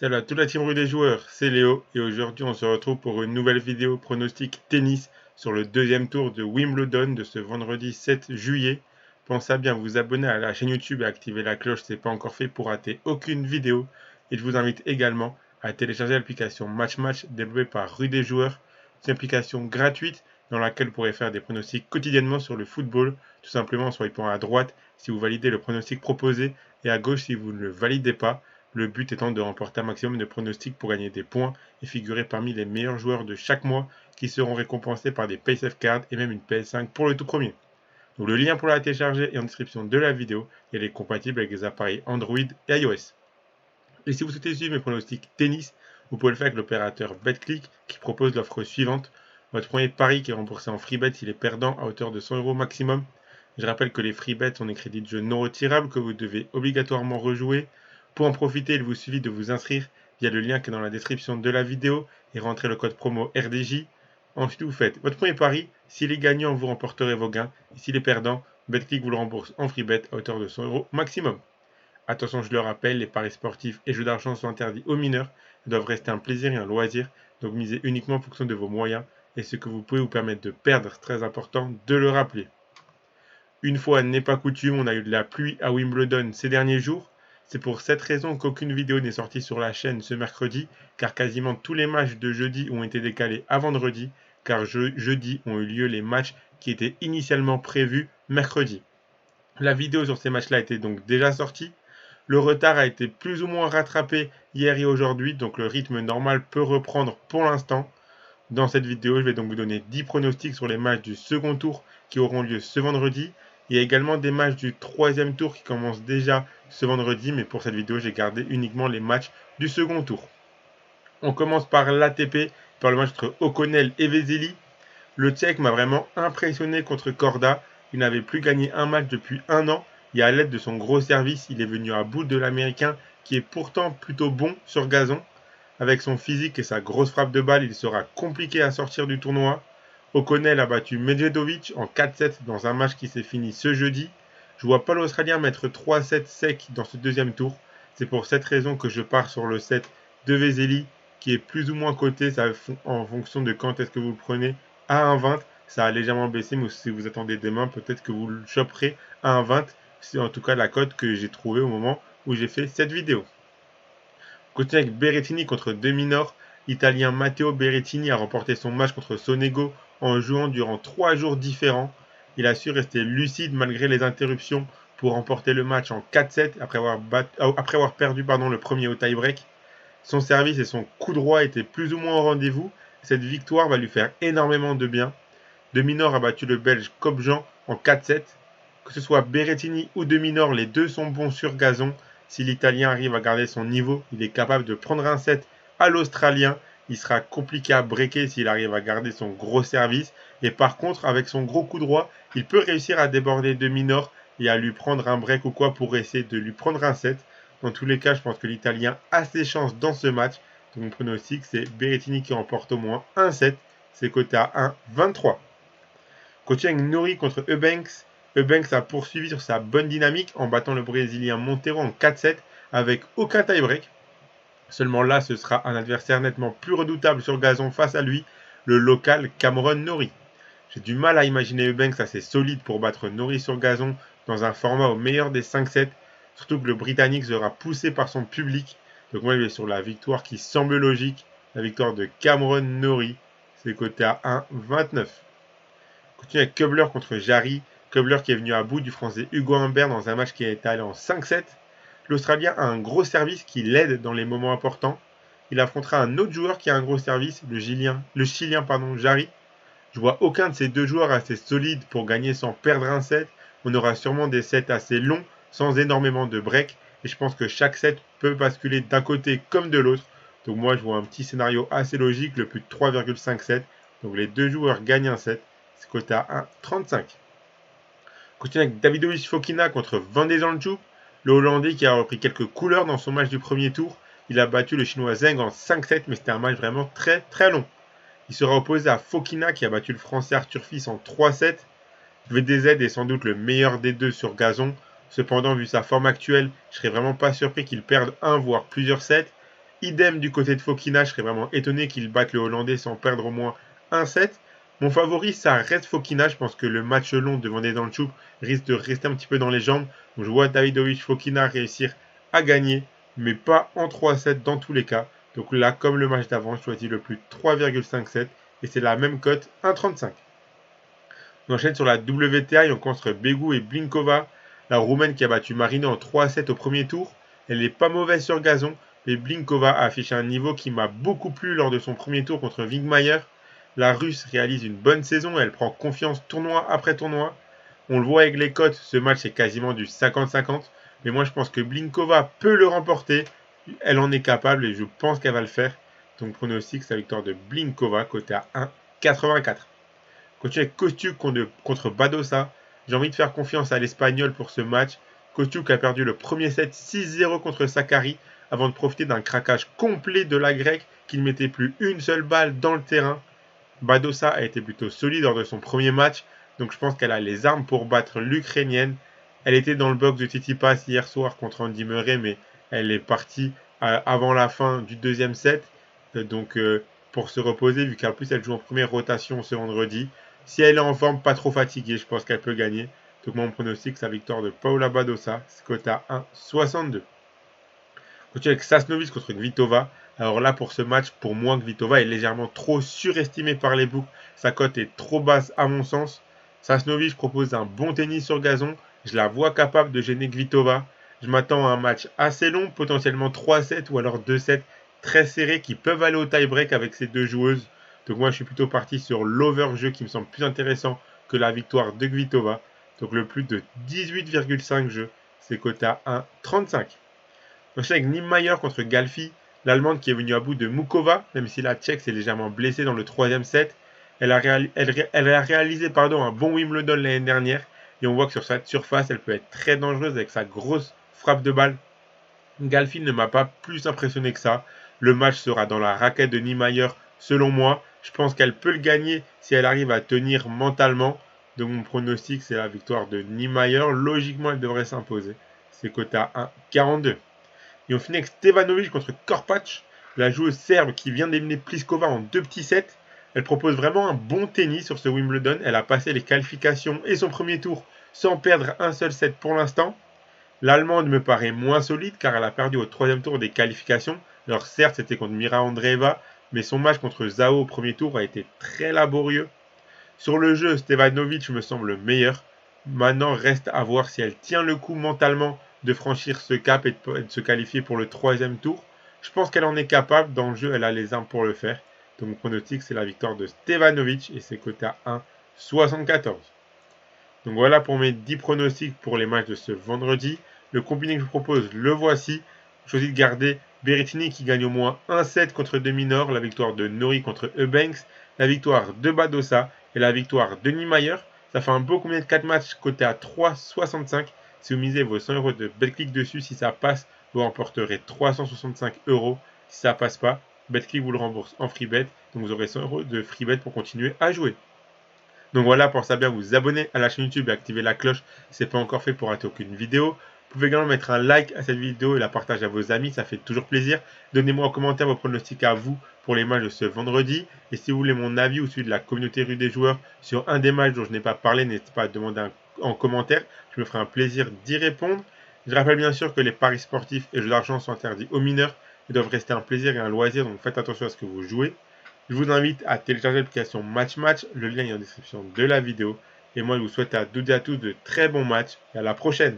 Salut à toute la team rue des joueurs, c'est Léo et aujourd'hui on se retrouve pour une nouvelle vidéo pronostic tennis sur le deuxième tour de Wimbledon de ce vendredi 7 juillet. Pensez à bien vous abonner à la chaîne YouTube et activer la cloche si ce n'est pas encore fait pour rater aucune vidéo. Et je vous invite également à télécharger l'application Match Match développée par Rue des joueurs. C'est une application gratuite dans laquelle vous pourrez faire des pronostics quotidiennement sur le football, tout simplement en swipant à droite si vous validez le pronostic proposé et à gauche si vous ne le validez pas. Le but étant de remporter un maximum de pronostics pour gagner des points et figurer parmi les meilleurs joueurs de chaque mois qui seront récompensés par des PaySafe Cards et même une PS5 pour le tout premier. Donc le lien pour la télécharger est en description de la vidéo et elle est compatible avec les appareils Android et iOS. Et si vous souhaitez suivre mes pronostics tennis, vous pouvez le faire avec l'opérateur BetClick qui propose l'offre suivante. Votre premier pari qui est remboursé en freebet s'il est perdant à hauteur de 100 € maximum. Je rappelle que les freebets sont des crédits de jeu non retirables que vous devez obligatoirement rejouer. Pour en profiter, il vous suffit de vous inscrire via le lien qui est dans la description de la vidéo et rentrer le code promo RDJ. Ensuite, vous faites votre premier pari. S'il est gagnant, vous remporterez vos gains. Et s'il est perdant, BetClick vous le rembourse en freebet à hauteur de 100 € maximum. Attention, je le rappelle, les paris sportifs et jeux d'argent sont interdits aux mineurs et doivent rester un plaisir et un loisir, donc misez uniquement en fonction de vos moyens et ce que vous pouvez vous permettre de perdre, c'est très important de le rappeler. Une fois n'est pas coutume, on a eu de la pluie à Wimbledon ces derniers jours. C'est pour cette raison qu'aucune vidéo n'est sortie sur la chaîne ce mercredi, car quasiment tous les matchs de jeudi ont été décalés à vendredi, car jeudi ont eu lieu les matchs qui étaient initialement prévus mercredi. La vidéo sur ces matchs-là était donc déjà sortie. Le retard a été plus ou moins rattrapé hier et aujourd'hui, donc le rythme normal peut reprendre pour l'instant. Dans cette vidéo, je vais donc vous donner 10 pronostics sur les matchs du second tour qui auront lieu ce vendredi. Il y a également des matchs du troisième tour qui commencent déjà ce vendredi, mais pour cette vidéo, j'ai gardé uniquement les matchs du second tour. On commence par l'ATP, par le match entre O'Connell et Vesely. Le Tchèque m'a vraiment impressionné contre Korda. Il n'avait plus gagné un match depuis un an et à l'aide de son gros service, il est venu à bout de l'Américain qui est pourtant plutôt bon sur gazon. Avec son physique et sa grosse frappe de balle, il sera compliqué à sortir du tournoi. O'Connell a battu Medvedovic en 4-7 dans un match qui s'est fini ce jeudi. Je vois pas l'Australien mettre 3-7 sec dans ce deuxième tour. C'est pour cette raison que je pars sur le set de Vesely qui est plus ou moins coté en fonction de quand est-ce que vous le prenez à 1,20. Ça a légèrement baissé, mais si vous attendez demain, peut-être que vous le choperez à 1,20. C'est en tout cas la cote que j'ai trouvée au moment où j'ai fait cette vidéo. Continue avec Berrettini contre De Minaur. L'Italien Matteo Berrettini a remporté son match contre Sonego en jouant durant 3 jours différents. Il a su rester lucide malgré les interruptions pour remporter le match en 4-7 après avoir perdu le premier au tie-break. Son service et son coup droit étaient plus ou moins au rendez-vous. Cette victoire va lui faire énormément de bien. De Minaur a battu le Belge Kobjan en 4-7. Que ce soit Berrettini ou De Minaur, les deux sont bons sur gazon. Si l'Italien arrive à garder son niveau, il est capable de prendre un set à l'Australien. Il sera compliqué à breaker s'il arrive à garder son gros service. Et par contre, avec son gros coup droit, il peut réussir à déborder De Minaur et à lui prendre un break ou quoi pour essayer de lui prendre un set. Dans tous les cas, je pense que l'Italien a ses chances dans ce match. Donc mon pronostic, c'est Berrettini qui remporte au moins un set. C'est coté à 1,23. Continue avec Norrie contre Eubanks. Eubanks a poursuivi sur sa bonne dynamique en battant le Brésilien Monteiro en 4-7 avec aucun tie-break. Seulement là, ce sera un adversaire nettement plus redoutable sur gazon face à lui, le local Cameron Norrie. J'ai du mal à imaginer Eubanks assez solide pour battre Norrie sur gazon dans un format au meilleur des 5-7, surtout que le Britannique sera poussé par son public. Donc moi, je vais sur la victoire qui semble logique, la victoire de Cameron Norrie. C'est coté à 1,29. Continue avec Kubler contre Jarry. Kubler qui est venu à bout du français Hugo Humbert dans un match qui a été allé en 5-7. L'Australien a un gros service qui l'aide dans les moments importants. Il affrontera un autre joueur qui a un gros service, le Chilien Jarry. Je vois aucun de ces deux joueurs assez solides pour gagner sans perdre un set. On aura sûrement des sets assez longs, sans énormément de breaks. Et je pense que chaque set peut basculer d'un côté comme de l'autre. Donc moi, je vois un petit scénario assez logique, le plus de 3,57. Donc les deux joueurs gagnent un set. C'est coté à 1,35. Continue avec Davidovich Fokina contre Van de Zandschulp. Le Hollandais qui a repris quelques couleurs dans son match du premier tour. Il a battu le Chinois Zheng en 5-7, mais c'était un match vraiment très très long. Il sera opposé à Fokina qui a battu le Français Arthur Fils en 3-7. VDZ est sans doute le meilleur des deux sur gazon. Cependant, vu sa forme actuelle, je serais vraiment pas surpris qu'il perde un voire plusieurs sets. Idem du côté de Fokina, je serais vraiment étonné qu'il batte le Hollandais sans perdre au moins un set. Mon favori, ça reste Fokina. Je pense que le match long devant Nedanchuk risque de rester un petit peu dans les jambes. Donc je vois Davidovich Fokina réussir à gagner, mais pas en 3-7 dans tous les cas. Donc là, comme le match d'avant, je choisis le plus 3,57 et c'est la même cote 1,35. On enchaîne sur la WTA et on contre Begu et Blinkova, la Roumaine qui a battu Marino en 3-7 au premier tour. Elle n'est pas mauvaise sur gazon, mais Blinkova a affiché un niveau qui m'a beaucoup plu lors de son premier tour contre Wigmayer. La Russe réalise une bonne saison, elle prend confiance tournoi après tournoi. On le voit avec les cotes, ce match est quasiment du 50-50, mais moi je pense que Blinkova peut le remporter. Elle en est capable et je pense qu'elle va le faire. Donc pronostic sa victoire de Blinkova, côté à 1,84. Continue avec Kostiuk contre Badosa. J'ai envie de faire confiance à l'Espagnol pour ce match. Kostiuk a perdu le premier set 6-0 contre Sakkari avant de profiter d'un craquage complet de la Grecque qui ne mettait plus une seule balle dans le terrain. Badosa a été plutôt solide lors de son premier match, donc je pense qu'elle a les armes pour battre l'Ukrainienne. Elle était dans le box de Tsitsipas hier soir contre Andy Murray, mais elle est partie avant la fin du deuxième set. Donc pour se reposer, vu qu'en plus elle joue en première rotation ce vendredi. Si elle est en forme, pas trop fatiguée, je pense qu'elle peut gagner. Donc mon pronostic, sa victoire de Paula Badosa, c'est coté à 1,62. Continue avec Sasnovic contre Kvitova. Alors là, pour ce match, pour moi, Kvitova est légèrement trop surestimée par les books. Sa cote est trop basse à mon sens. Sasnovic propose un bon tennis sur gazon. Je la vois capable de gêner Kvitova. Je m'attends à un match assez long, potentiellement 3-7 ou alors 2-7 très serrés qui peuvent aller au tie-break avec ces deux joueuses. Donc moi, je suis plutôt parti sur l'over-jeu qui me semble plus intéressant que la victoire de Kvitova. Donc le plus de 18,5 jeux, c'est coté à 1,35. Enchaîne avec Niemeyer contre Galfi, l'Allemande qui est venue à bout de Mukova, même si la Tchèque s'est légèrement blessée dans le troisième set. Elle a réalisé un bon Wimbledon l'année dernière, et on voit que sur cette surface, elle peut être très dangereuse avec sa grosse frappe de balle. Galfi ne m'a pas plus impressionné que ça. Le match sera dans la raquette de Niemeyer, selon moi. Je pense qu'elle peut le gagner si elle arrive à tenir mentalement. Donc mon pronostic, c'est la victoire de Niemeyer. Logiquement, elle devrait s'imposer. C'est coté à 1,42. Et on finit avec Stevanovic contre Korpach, la joueuse serbe qui vient d'éliminer Pliskova en 2 petits sets. Elle propose vraiment un bon tennis sur ce Wimbledon. Elle a passé les qualifications et son premier tour sans perdre un seul set pour l'instant. L'Allemande me paraît moins solide car elle a perdu au troisième tour des qualifications. Alors certes, c'était contre Mira Andreeva, mais son match contre Zhao au premier tour a été très laborieux. Sur le jeu, Stevanovic me semble meilleur. Maintenant, reste à voir si elle tient le coup mentalement de franchir ce cap et de se qualifier pour le troisième tour. Je pense qu'elle en est capable. Dans le jeu, elle a les armes pour le faire. Donc mon pronostic, c'est la victoire de Stevanovic et c'est coté à 1,74. Donc voilà pour mes 10 pronostics pour les matchs de ce vendredi. Le combiné que je vous propose, le voici. Je choisis de garder Berrettini qui gagne au moins 1 set contre Deminor, la victoire de Nori contre Eubanks, la victoire de Badosa et la victoire de Niemeyer. Ça fait un beau combien de 4 matchs coté à 3,65. Si vous misez vos 100 € de BetClick dessus, si ça passe, vous remporterez 365 €. Si ça passe pas, BetClick vous le rembourse en free bet. Donc vous aurez 100 € de free bet pour continuer à jouer. Donc voilà, pensez à bien vous abonner à la chaîne YouTube et activer la cloche si ce n'est pas encore fait pour rater aucune vidéo. Vous pouvez également mettre un like à cette vidéo et la partager à vos amis, ça fait toujours plaisir. Donnez-moi en commentaire vos pronostics à vous pour les matchs de ce vendredi. Et si vous voulez mon avis ou celui de la communauté rue des joueurs sur un des matchs dont je n'ai pas parlé, n'hésitez pas à demander en commentaire. Je me ferai un plaisir d'y répondre. Je rappelle bien sûr que les paris sportifs et jeux d'argent sont interdits aux mineurs et doivent rester un plaisir et un loisir, donc faites attention à ce que vous jouez. Je vous invite à télécharger l'application Match, le lien est en description de la vidéo. Et moi, je vous souhaite à toutes et à tous de très bons matchs et à la prochaine.